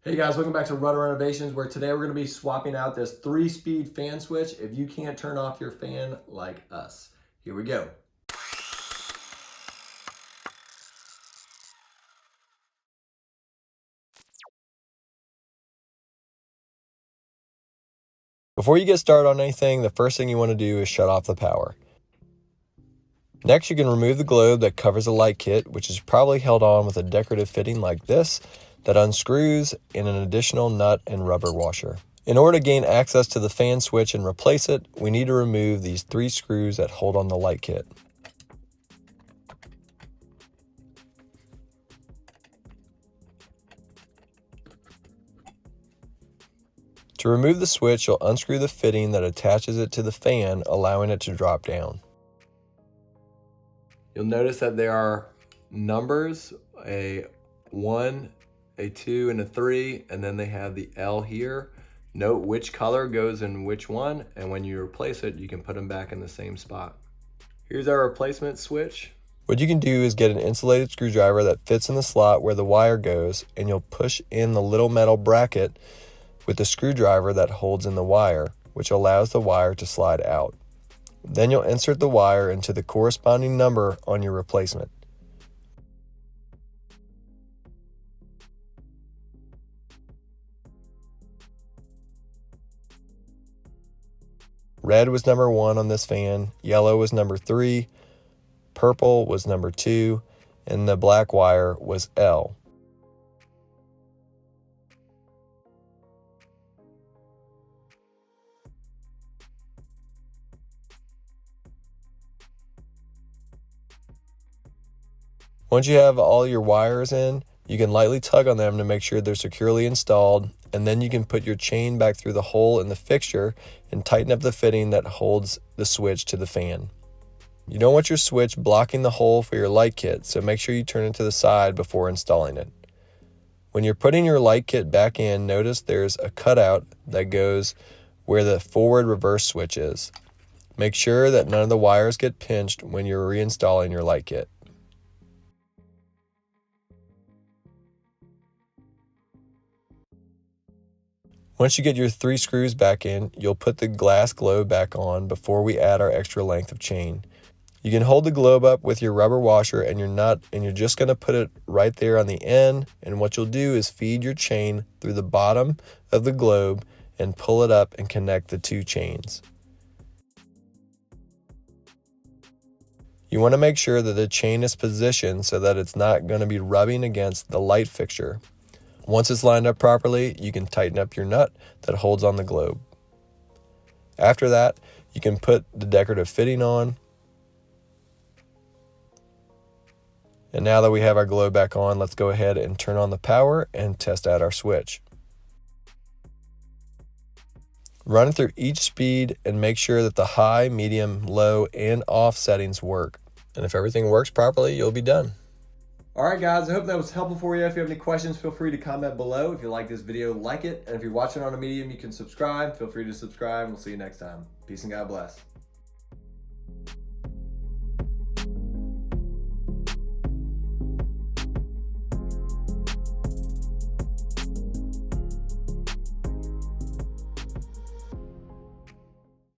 Hey guys, welcome back to Rudder Renovations, where today we're going to be swapping out this 3-speed fan switch if you can't turn off your fan like us. Here we go. Before you get started on anything, the first thing you want to do is shut off the power. Next, you can remove the globe that covers the light kit, which is probably held on with a decorative fitting like this that unscrews in an additional nut and rubber washer. In order to gain access to the fan switch and replace it, we need to remove these 3 screws that hold on the light kit. To remove the switch, you'll unscrew the fitting that attaches it to the fan, allowing it to drop down. You'll notice that there are numbers, a 1, a 2, and a 3, and then they have the L here. Note which color goes in which one, and when you replace it, you can put them back in the same spot. Here's our replacement switch. What you can do is get an insulated screwdriver that fits in the slot where the wire goes, and you'll push in the little metal bracket with the screwdriver that holds in the wire, which allows the wire to slide out. Then you'll insert the wire into the corresponding number on your replacement. Red was number 1 on this fan, yellow was number 3, purple was number 2, and the black wire was L. Once you have all your wires in, you can lightly tug on them to make sure they're securely installed, and then you can put your chain back through the hole in the fixture and tighten up the fitting that holds the switch to the fan. You don't want your switch blocking the hole for your light kit, so make sure you turn it to the side before installing it. When you're putting your light kit back in, notice there's a cutout that goes where the forward reverse switch is. Make sure that none of the wires get pinched when you're reinstalling your light kit. Once you get your 3 screws back in, you'll put the glass globe back on before we add our extra length of chain. You can hold the globe up with your rubber washer and your nut, and you're just going to put it right there on the end, and what you'll do is feed your chain through the bottom of the globe and pull it up and connect the 2 chains. You want to make sure that the chain is positioned so that it's not going to be rubbing against the light fixture. Once it's lined up properly, you can tighten up your nut that holds on the globe. After that, you can put the decorative fitting on. And now that we have our globe back on, let's go ahead and turn on the power and test out our switch. Run it through each speed and make sure that the high, medium, low, and off settings work. And if everything works properly, you'll be done. All right, guys, I hope that was helpful for you. If you have any questions, feel free to comment below. If you like this video, like it. And if you're watching on a medium, you can subscribe. Feel free to subscribe. We'll see you next time. Peace and God bless.